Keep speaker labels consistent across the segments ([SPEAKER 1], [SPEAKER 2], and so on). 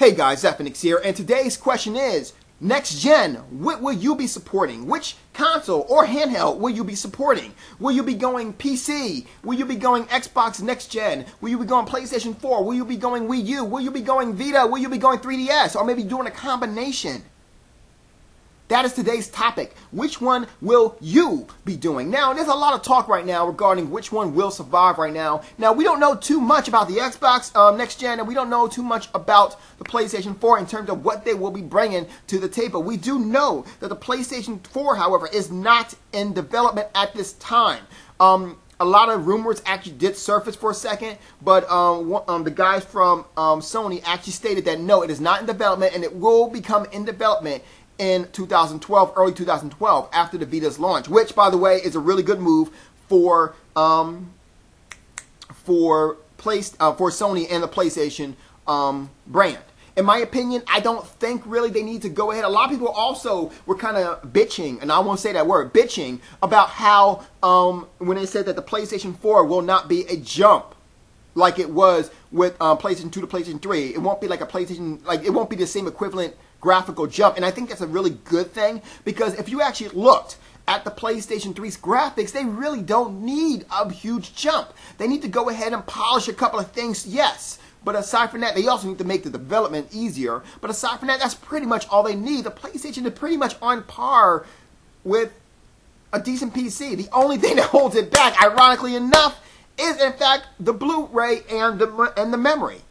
[SPEAKER 1] Hey guys, Zephyrnix here, and today's question is, next gen, what will you be supporting? Which console or handheld will you be supporting? Will you be going PC? Will you be going Xbox next gen? Will you be going PlayStation 4? Will you be going Wii U? Will you be going Vita? Will you be going 3DS? Or maybe doing a combination? That is today's topic. Which one will you be doing? Now, there's a lot of talk right now regarding which one will survive right now. Now, we don't know too much about the Xbox next gen, and we don't know too much about the PlayStation 4 in terms of what they will be bringing to the table. We do know that the PlayStation 4, however, is not in development at this time. A lot of rumors actually did surface for a second, but the guys from Sony actually stated that no, it is not in development, and it will become in development in 2012, early 2012, after the Vita's launch, which, by the way, is a really good move for Sony and the PlayStation brand. In my opinion, I don't think really they need to go ahead. A lot of people also were kind of bitching, and I won't say that word, bitching, about how when they said that the PlayStation 4 will not be a jump like it was with PlayStation 2 to PlayStation 3. It won't be like a PlayStation, like it won't be the same equivalent graphical jump, and I think that's a really good thing, because if you actually looked at the PlayStation 3's graphics, they really don't need a huge jump. They need to go ahead and polish a couple of things, yes, but aside from that, they also need to make the development easier, but aside from that, that's pretty much all they need. The PlayStation is pretty much on par with a decent PC. The only thing that holds it back, ironically enough, is in fact the Blu-ray and the memory.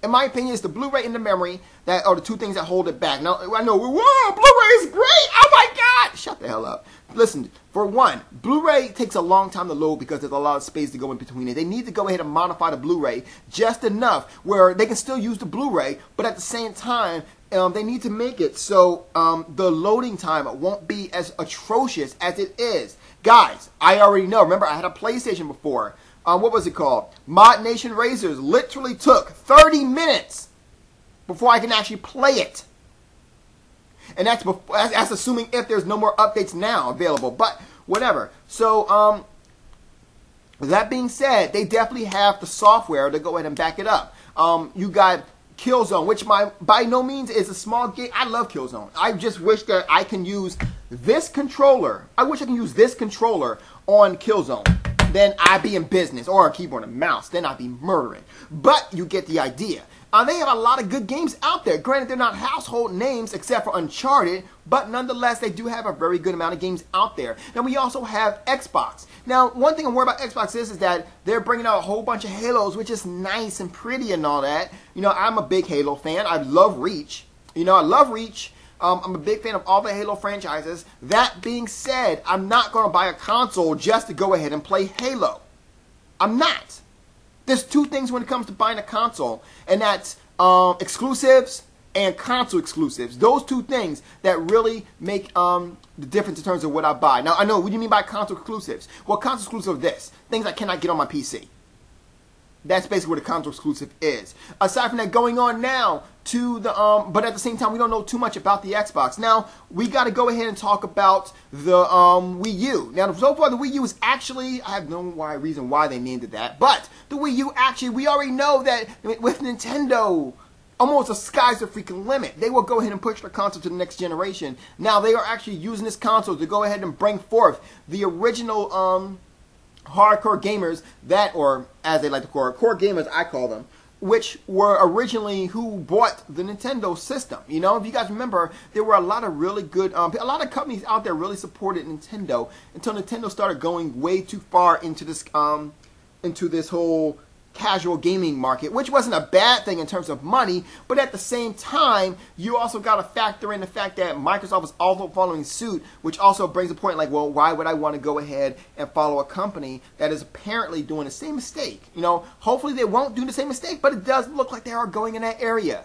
[SPEAKER 1] In my opinion, it's the Blu-ray and the memory that are the two things that hold it back. Now, I know, whoa, Blu-ray is great! Oh my God! Shut the hell up. Listen, for one, Blu-ray takes a long time to load because there's a lot of space to go in between it. They need to go ahead and modify the Blu-ray just enough where they can still use the Blu-ray, but at the same time, they need to make it so the loading time won't be as atrocious as it is. Guys, I already know. Remember, I had a PlayStation before. What was it called? Mod Nation Razors literally took 30 minutes before I can actually play it. And that's assuming if there's no more updates now available. But whatever. So, that being said, they definitely have the software to go ahead and back it up. You got Killzone, which by no means is a small game. I love Killzone. I just wish that I can use this controller. I wish I can use this controller on Killzone. Then I'd be in business, or a keyboard and mouse, then I'd be murdering. But you get the idea. They have a lot of good games out there. Granted, they're not household names except for Uncharted, but nonetheless, they do have a very good amount of games out there. Now, we also have Xbox. Now, one thing I'm worried about Xbox is that they're bringing out a whole bunch of Halos, which is nice and pretty and all that. You know, I'm a big Halo fan. I love Reach. You know, I love Reach. I'm a big fan of all the Halo franchises. That being said, I'm not going to buy a console just to go ahead and play Halo. I'm not. There's two things when it comes to buying a console, and that's exclusives and console exclusives. Those two things that really make the difference in terms of what I buy. Now, I know, what do you mean by console exclusives? Well, console exclusive of this, things I cannot get on my PC. That's basically what a console exclusive is. Aside from that, going on now to the, but at the same time, we don't know too much about the Xbox. Now, we got to go ahead and talk about the Wii U. Now, so far, the Wii U is actually, I have no reason why they named it that, but the Wii U actually, we already know that with Nintendo, almost the sky's the freaking limit. They will go ahead and push their console to the next generation. Now, they are actually using this console to go ahead and bring forth the original, hardcore gamers that, or as they like to call it, core gamers, I call them, which were originally who bought the Nintendo system. You know, if you guys remember, there were a lot of really good, a lot of companies out there really supported Nintendo until Nintendo started going way too far into this whole casual gaming market, which wasn't a bad thing in terms of money, but at the same time, you also got to factor in the fact that Microsoft was also following suit, which also brings a point like, well, why would I want to go ahead and follow a company that is apparently doing the same mistake? You know, hopefully they won't do the same mistake, but it does look like they are going in that area.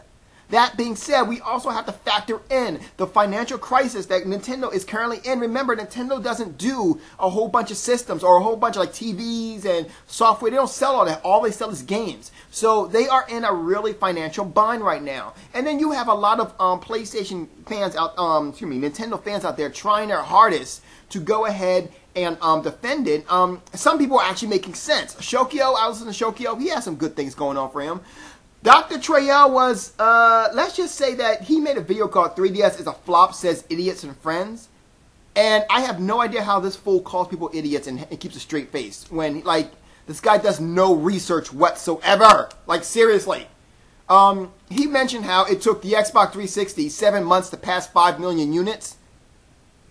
[SPEAKER 1] That being said, we also have to factor in the financial crisis that Nintendo is currently in. Remember, Nintendo doesn't do a whole bunch of systems or a whole bunch of like TVs and software. They don't sell all that. All they sell is games. So they are in a really financial bind right now. And then you have a lot of PlayStation fans out, Nintendo fans out there trying their hardest to go ahead and defend it. Some people are actually making sense. Shokio, I listen to Shokio. He has some good things going on for him. Dr. Trayel was, let's just say that he made a video called 3DS is a flop, says idiots and friends. And I have no idea how this fool calls people idiots and keeps a straight face when, like, this guy does no research whatsoever. Like, seriously. He mentioned how it took the Xbox 360 7 months to pass 5 million units.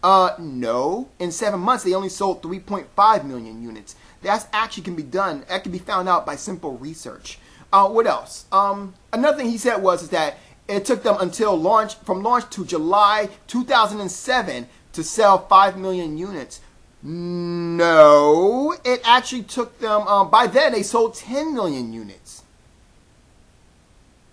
[SPEAKER 1] No. In 7 months, they only sold 3.5 million units. That actually can be done. That can be found out by simple research. What else? Another thing he said was that it took them until launch, from launch to July 2007 to sell 5 million units. No. It actually took them, by then they sold 10 million units.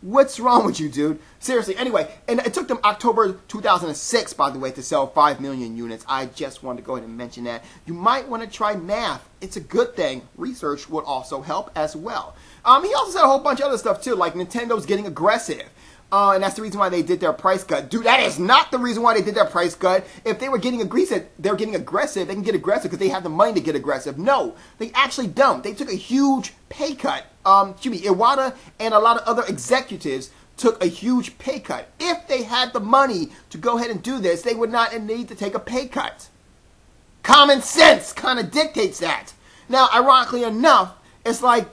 [SPEAKER 1] What's wrong with you, dude? Seriously. Anyway, and it took them October 2006, by the way, to sell 5 million units. I just wanted to go ahead and mention that. You might want to try math. It's a good thing. Research would also help as well. He also said a whole bunch of other stuff, too, like Nintendo's getting aggressive. And that's the reason why they did their price cut. Dude, that is not the reason why they did their price cut. If they were getting aggressive, they're getting aggressive. They can get aggressive because they have the money to get aggressive. No, they actually don't. They took a huge pay cut. Iwata and a lot of other executives took a huge pay cut. If they had the money to go ahead and do this, they would not need to take a pay cut. Common sense kind of dictates that. Now, ironically enough, it's like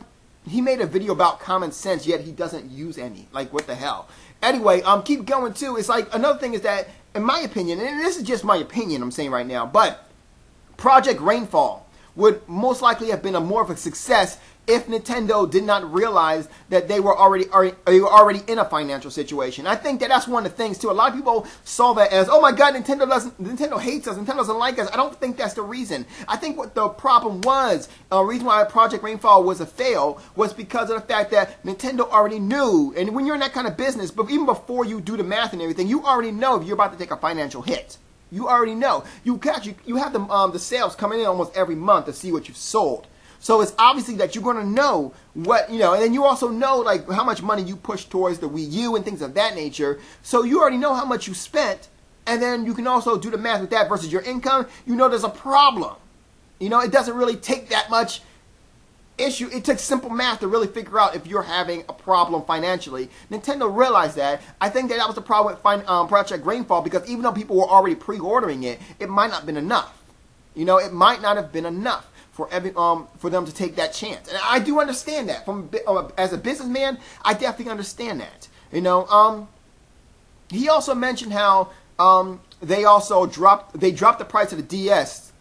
[SPEAKER 1] he made a video about common sense, yet he doesn't use any. Like, what the hell? Anyway, keep going too. It's like, another thing is that, in my opinion, and this is just my opinion I'm saying right now, but Project Rainfall would most likely have been more of a success if Nintendo did not realize that they were already in a financial situation. I think that that's one of the things too. A lot of people saw that as, oh my God, Nintendo hates us, Nintendo doesn't like us. I don't think that's the reason. I think what the problem was, reason why Project Rainfall was a fail, was because of the fact that Nintendo already knew, and when you're in that kind of business, but even before you do the math and everything, you already know if you're about to take a financial hit. You already know. You have the sales coming in almost every month to see what you've sold. So it's obviously that you're going to know what, and then you also know like how much money you push towards the Wii U and things of that nature. So you already know how much you spent, and then you can also do the math with that versus your income. You know there's a problem. It doesn't really take that much issue. It took simple math to really figure out if you're having a problem financially. Nintendo realized that. I think that was the problem with Project Rainfall, because even though people were already pre-ordering it, it might not have been enough. It might not have been enough for them to take that chance. And I do understand that. As a businessman, I definitely understand that. He also mentioned how they dropped the price of the DS,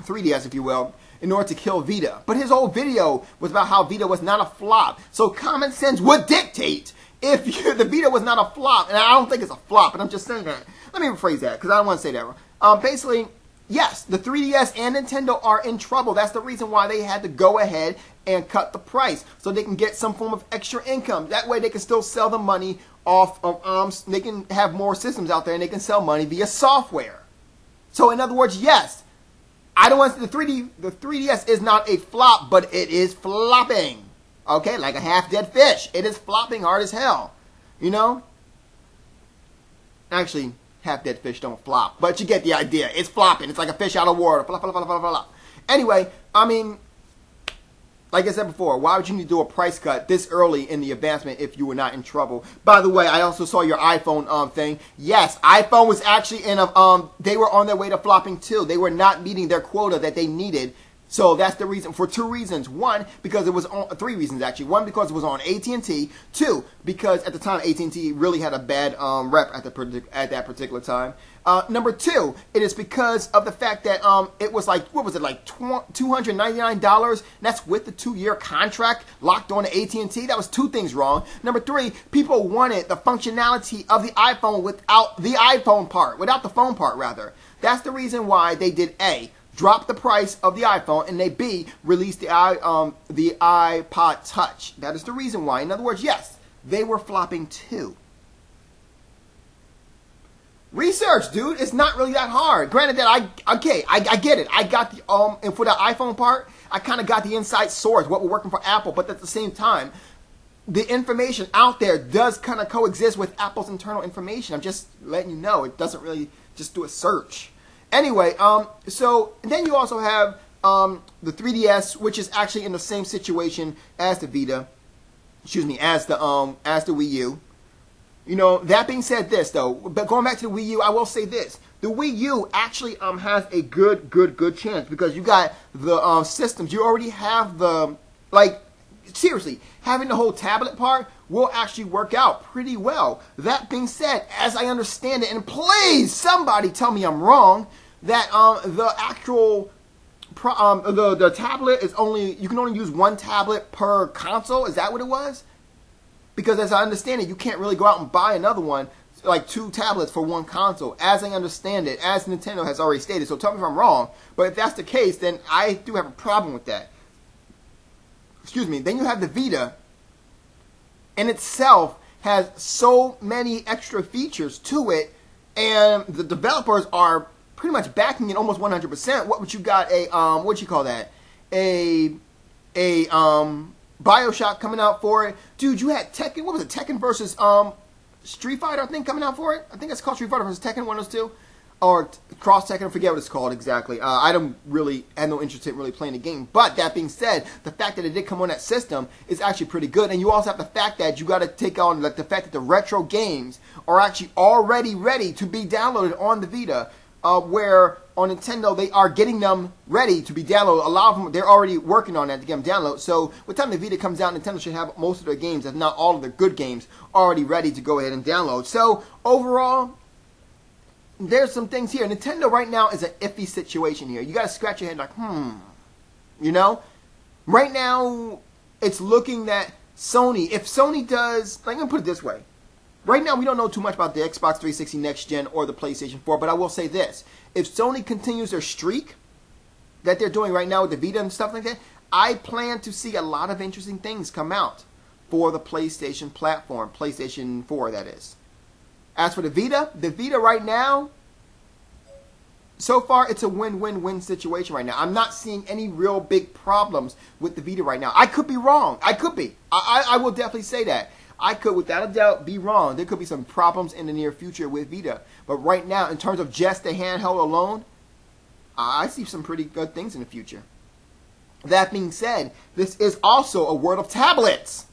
[SPEAKER 1] 3DS if you will, in order to kill Vita. But his whole video was about how Vita was not a flop. So common sense would dictate if the Vita was not a flop. And I don't think it's a flop, but I'm just saying that. Let me rephrase that, because I don't want to say that. Basically, yes, the 3DS and Nintendo are in trouble. That's the reason why they had to go ahead and cut the price, so they can get some form of extra income. That way they can still sell the money off of, they can have more systems out there and they can sell money via software. So in other words, yes, I don't want to, the 3DS is not a flop, but it is flopping. Okay, like a half-dead fish. It is flopping hard as hell. Actually, half-dead fish don't flop, but you get the idea. It's flopping. It's like a fish out of water. Flop, flop, flop, flop, flop. Anyway, like I said before, why would you need to do a price cut this early in the advancement if you were not in trouble? By the way, I also saw your iPhone thing. Yes, iPhone was actually in a they were on their way to flopping too. They were not meeting their quota that they needed. So that's the reason, for two reasons. One, because it was on, three reasons actually. One, because it was on AT&T. Two, because at the time AT&T really had a bad rep at that particular time. Number two, it is because of the fact that it was like, what was it, like $299? That's with the 2-year contract locked on to AT&T. That was two things wrong. Number three, people wanted the functionality of the iPhone without the iPhone part, without the phone part rather. That's the reason why they did A, drop the price of the iPhone, and they B, released the iPod Touch. That is the reason why. In other words, yes, they were flopping too. Research, dude. It's not really that hard. Granted that I get it. I got the and for the iPhone part, I kind of got the inside source, what we're working for Apple, but at the same time, the information out there does kind of coexist with Apple's internal information. I'm just letting you know. It doesn't really just do a search. Anyway, so then you also have the 3DS, which is actually in the same situation as the Vita. excuse me, as the Wii U. You know, that being said, this though, but going back to the Wii U, I will say this: the Wii U actually has a good chance, because you got the systems. You already have the, like, seriously, having the whole tablet part will actually work out pretty well. That being said, as I understand it, and please somebody tell me I'm wrong, that the actual the tablet is only, you can only use one tablet per console. Is that what it was? Because as I understand it, you can't really go out and buy another one, like 2 tablets for 1 console, as I understand it, as Nintendo has already stated. So tell me if I'm wrong, but if that's the case, then I do have a problem with that. Excuse me. Then you have the Vita in itself, has so many extra features to it, and the developers are pretty much backing it almost 100%. What would you got a what you call that? A BioShock coming out for it. Dude, you had Tekken, what was it? Tekken versus Street Fighter, I think, coming out for it. I think it's called Street Fighter versus Tekken, one of those two. Or Cross Tekken, I forget what it's called exactly. I don't really have no interest in really playing the game. But that being said, the fact that it did come on that system is actually pretty good. And you also have the fact that you got to take on, like, the fact that the retro games are actually already ready to be downloaded on the Vita. Where on Nintendo, they are getting them ready to be downloaded. A lot of them, they're already working on that to get them downloaded. So by the time the Vita comes out, Nintendo should have most of their games, if not all of their good games, already ready to go ahead and download. So overall, there's some things here. Nintendo right now is an iffy situation here. You got to scratch your head like, you know? Right now, it's looking that Sony, if Sony does, like, I'm going to put it this way. Right now, we don't know too much about the Xbox 360 Next Gen or the PlayStation 4, but I will say this. If Sony continues their streak that they're doing right now with the Vita and stuff like that, I plan to see a lot of interesting things come out for the PlayStation platform, PlayStation 4, that is. As for the Vita right now, so far, it's a win-win-win situation right now. I'm not seeing any real big problems with the Vita right now. I could be wrong. I could be. I will definitely say that. I could, without a doubt, be wrong. There could be some problems in the near future with Vita. But right now, in terms of just the handheld alone, I see some pretty good things in the future. That being said, this is also a world of tablets.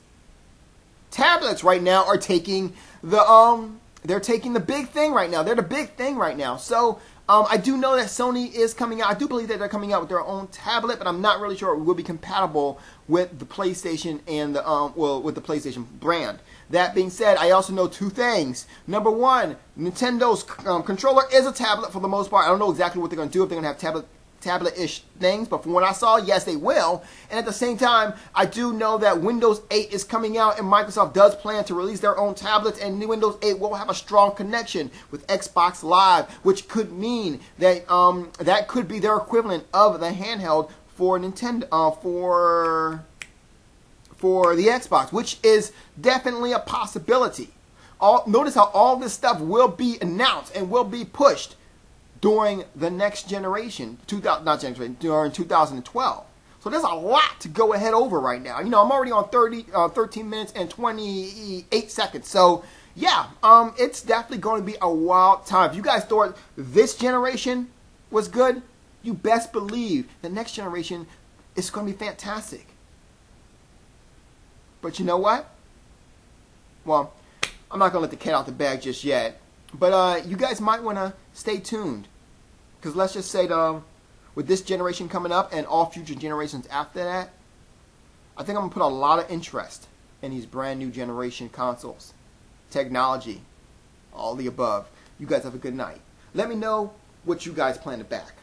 [SPEAKER 1] Tablets right now are taking the they're taking the big thing right now. They're the big thing right now. So I do know that Sony is coming out. I do believe that they're coming out with their own tablet, but I'm not really sure it will be compatible with the PlayStation and the with the PlayStation brand. That being said, I also know 2 things. Number 1, Nintendo's controller is a tablet for the most part. I don't know exactly what they're going to do, if they're going to have tablet-ish things, but from what I saw, yes, they will. And at the same time, I do know that Windows 8 is coming out, and Microsoft does plan to release their own tablets, and Windows 8 will have a strong connection with Xbox Live, which could mean that that could be their equivalent of the handheld for Nintendo, for the Xbox, which is definitely a possibility. Notice how all this stuff will be announced and will be pushed during the next generation, during 2012. So there's a lot to go ahead over right now. You know, I'm already on 13 minutes and 28 seconds. So yeah, it's definitely going to be a wild time. If you guys thought this generation was good, you best believe the next generation is going to be fantastic. But you know what? Well, I'm not going to let the cat out the bag just yet. But you guys might want to stay tuned. Because let's just say with this generation coming up and all future generations after that, I think I'm going to put a lot of interest in these brand new generation consoles. Technology. All the above. You guys have a good night. Let me know what you guys plan to back.